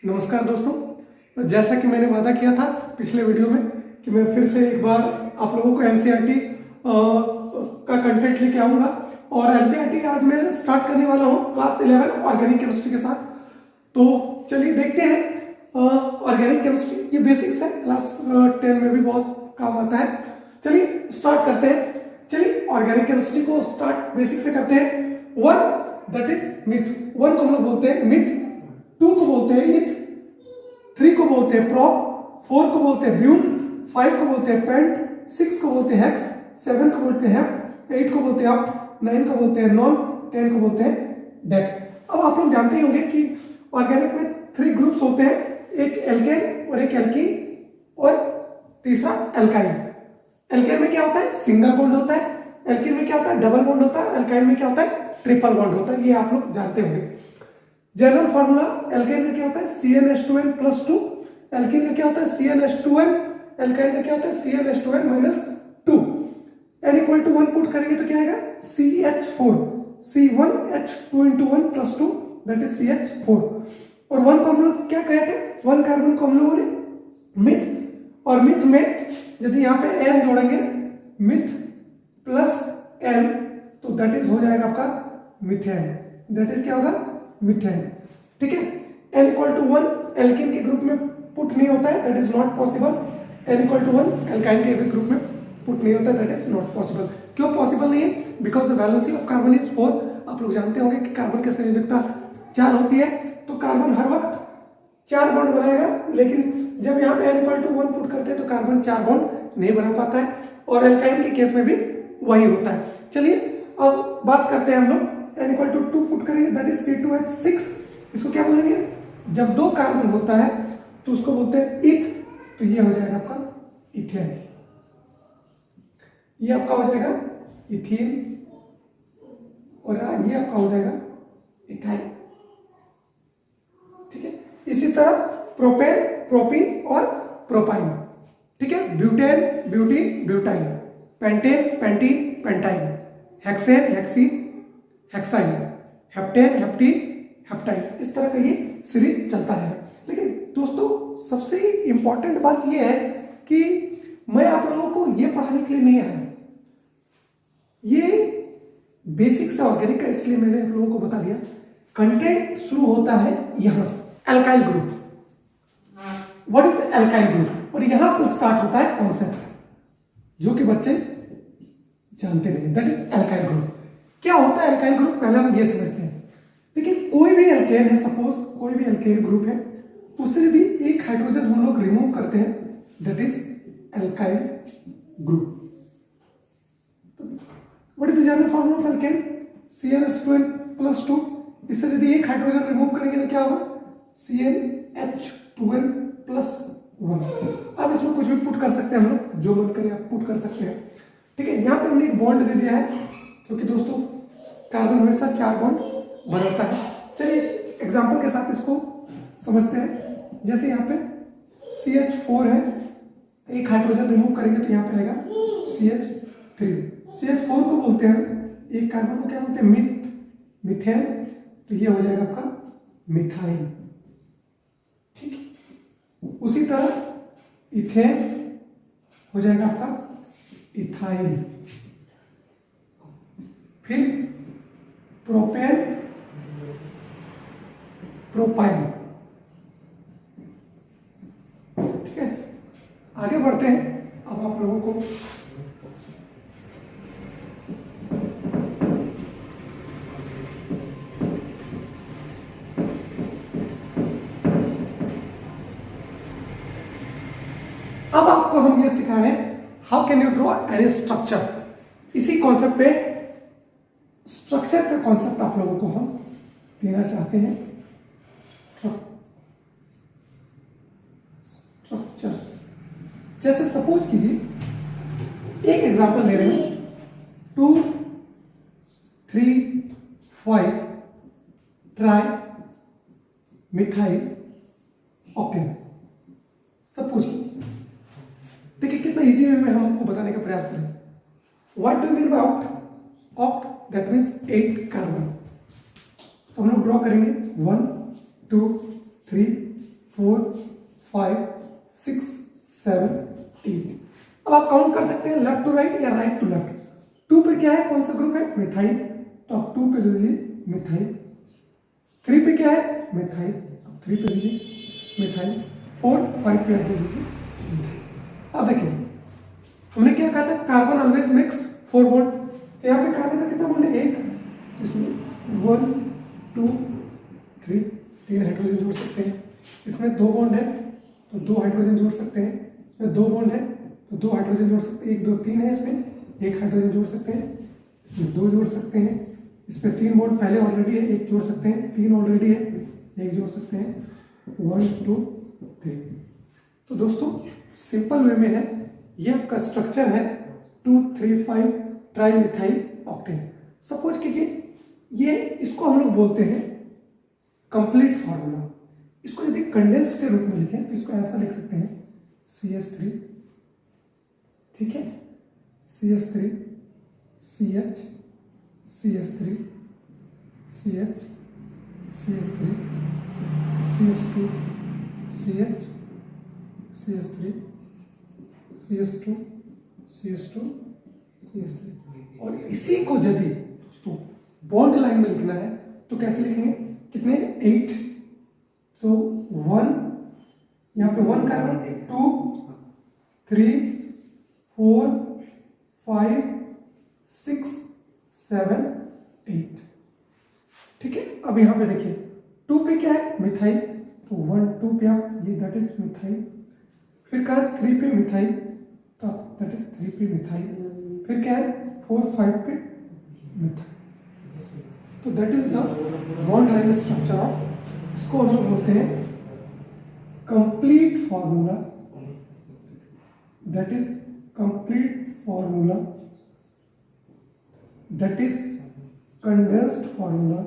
नमस्कार दोस्तों, जैसा कि मैंने वादा किया था पिछले वीडियो में कि मैं फिर से एक बार आप लोगों को एनसीईआरटी का कंटेंट लेके आऊंगा। और एनसीईआरटी आज मैं स्टार्ट करने वाला हूं क्लास 11 ऑर्गेनिक केमिस्ट्री के साथ। तो चलिए देखते हैं। ऑर्गेनिक केमिस्ट्री ये बेसिक्स है, क्लास 10 में भी बहुत काम आता है। चलिए स्टार्ट करते हैं। चलिए ऑर्गेनिक केमिस्ट्री को स्टार्ट बेसिक से करते हैं। One that is myth. One को हम लोग बोलते हैं मिथ, टू को बोलते हैं इथ, थ्री को बोलते हैं प्रॉप, फोर को बोलते हैं ब्यूट, फाइव को बोलते हैं पेंट, सिक्स को बोलते हैं हेक्स, सेवन को बोलते हैं हेप्ट, एट को बोलते हैं अप्ट, नाइन को बोलते हैं नॉन, 10 को बोलते हैं डेक। अब आप लोग जानते ही होंगे कि ऑर्गेनिक में 3 ग्रुप्स होते हैं, एक एल्केन और एक एल्कीन और तीसरा एल्काइन। एल्केन में क्या होता है? सिंगल बॉन्ड होता है। एल्कीन में क्या होता है? डबल बॉन्ड होता है। एल्काइन में क्या होता है? ट्रिपल बॉन्ड होता है। ये आप लोग जानते होंगे। जनरल फार्मूला एल्केन में क्या होता है? CnH2n+2। एल्कीन में क्या होता है? CnH2n। एल्काइन में क्या होता है? CnH2n-2। n = 1 पुट करेंगे तो क्या आएगा? CH4। C1H2 × 1 + 2 that is CH4। और 1 को हम लोग क्या कहे थे? 1 कार्बन को हम लोगों ने मिथ, और मिथ में यदि यहाँ पे n जोड़ेंगे मिथ प्लस n तो दैट इज हो जाएगा आपका मिथेन। दैट इज क्या होगा? मिथेन। ठीक है। n = 1 एल्कीन के ग्रुप में पुट नहीं होता है, that is not possible. n = 1 alkyne के ग्रुप में पुट नहीं होता है, दैट इज नॉट पॉसिबल। क्यों पॉसिबल नहीं है? Because the valency of carbon is 4। आप लोग जानते होंगे कि कार्बन की संयोजकता 4 होती है, तो कार्बन हर वक्त 4 बॉन्ड बनाएगा, लेकिन जब यहाँ पे n = 1 पुट करते हैं तो कार्बन 4 बॉन्ड नहीं बना पाता है, और एल्काइन के केस में भी वही होता है। चलिए अब बात करते हैं हम लोग। n = 2 पुट करेंगे दैट इज C2H6। इसको क्या बोलेंगे? जब 2 कार्बन होता है तो उसको बोलते हैं इथ, तो ये हो जाएगा आपका इथेन। ये आपका हो जाएगा इथीन, और ये आपका हो जाएगा इथाइल। ठीक है। इसी तरह प्रोपेन, प्रोपीन और प्रोपाइन। ठीक है। Butane, butene, butyne, pentane, pentene, pentyne, hexane, hexene, hexyne, heptane, heptene, heptyne. इस तरह का ये सीरीज चलता है। लेकिन दोस्तों सबसे इंपॉर्टेंट बात ये है कि मैं आप लोगों को ये पढ़ाने के लिए नहीं आया, ये बेसिक से ऑर्गेनिक का, इसलिए मैंने आप लोगों को बता दिया। कंटेंट शुरू होता है यहां से, alkyl group. What is alkyl group? और यहां से स्टार्ट होता है कॉन्सेप्ट जो कि बच्चे जानते नहीं। That is alkyl group. क्या होता है एल्काइल ग्रुप? पहले हम ये समझते हैं। देखिए कोई भी एल्केन है, सपोज कोई भी एल्केन ग्रुप है, उससे यदि एक हाइड्रोजन हम लोग रिमूव करते हैं that is alkyl group. What is the general formula of alkene? CnH2n+2। इससे यदि एक हाइड्रोजन रिमूव करेंगे तो क्या होगा? CnH2n+1। अब इसमें कुछ भी पुट कर सकते हैं हम लोग, जो मन करे आप पुट कर सकते हैं। ठीक है। यहाँ पे हमने एक बॉन्ड दे दिया है, क्योंकि दोस्तों कार्बन हमेशा 4 बॉन्ड बनाता है। चलिए एग्जांपल के साथ इसको समझते हैं। जैसे यहाँ पे CH4 है, एक हाइड्रोजन रिमूव करेंगे तो यहाँ पे आएगा CH3। CH4 को बोलते हैं, एक कार्बन को क्या बोलते हैं? मिथेन। तो ये हो जाएगा आपका मिथाइल। ठीक है। उसी तरह इथेन हो जाएगा आपका इथाइल। फिर प्रोपेन, प्रोपाइन। ठीक है। आगे बढ़ते हैं। अब आप लोगों को अब आपको हम ये सिखा रहे हैं how can you draw any structure. इसी कॉन्सेप्ट पे, स्ट्रक्चर का कॉन्सेप्ट आप लोगों को हम देना चाहते हैं। स्ट्रक्चर्स, जैसे सपोज कीजिए एक एग्जांपल ले रहे हैं, 2, 3, 5 ट्राई मिथाइल ऑक्टेन। सपोज देखिए कितना इजी वे में हम आपको बताने का प्रयास करें। What do mean by oct? Oct that means 8 carbon. तो हम लोग ड्रॉ करेंगे 1 2 3 4 5 6 7 8। अब आप काउंट कर सकते हैं लेफ्ट टू राइट या राइट टू लेफ्ट। 2 पे क्या है, कौन सा ग्रुप है, मिथाइल, तो आप 2 पे दे दीजिए मिथाइल। 3 पे क्या है, मिथाइल, 3 पे दीजिए मिथाइल। 4 5 पे दे दीजिए। अब देखिए हमने क्या कहा था, कार्बन ऑलवेज मिक्स 4 बॉन्ड। तो यहाँ पे कार्बन का कितना बॉन्ड है, 1, इसमें 1 2 3 3 हाइड्रोजन जोड़ सकते हैं। इसमें 2 बॉन्ड है तो 2 हाइड्रोजन जोड़ सकते हैं। इसमें 2 बॉन्ड है तो 2 हाइड्रोजन जोड़ सकते हैं। 1 2 3 है, इसमें 1 हाइड्रोजन जोड़ सकते हैं। इसमें 2 जोड़ सकते हैं। इसमें 3 बॉन्ड पहले ऑलरेडी है, 1 जोड़ सकते हैं। 3 ऑलरेडी है, 1 जोड़ सकते हैं। 1 2 3। तो दोस्तों सिंपल वे में है, ये आपका स्ट्रक्चर है 2 3 5 ट्राई मिथाइल ऑक्टेन। सपोज कीजिए ये, इसको हम लोग बोलते हैं कंप्लीट फार्मूला। इसको यदि कंडेंस के रूप में लिखें तो इसको ऐसा लिख सकते हैं CH3, ठीक है, CH3 CH CH3 CH CH3 CH2 CH CH3 CH2 CH2 CH3। और इसी को यदि दोस्तों बॉन्ड लाइन में लिखना है तो कैसे लिखेंगे, कितने, 8, तो 1, यहाँ पे 1 कार्बन, 2 3 4 5 6 7 8, ठीक है। अब यहाँ पे देखिए 2 पे क्या है, मिथाइल, तो 1 2 पे आप ये दैट इज मिथाइल। फिर कहा 3 पे मिथाइल, तो आप दैट इज 3 पे मिथाइल। फिर क्या है 4 5 पे मिथाइल। तो that is the bond line structure of, इसको हम लोग बोलते हैं complete formula. That is complete formula, that is condensed formula,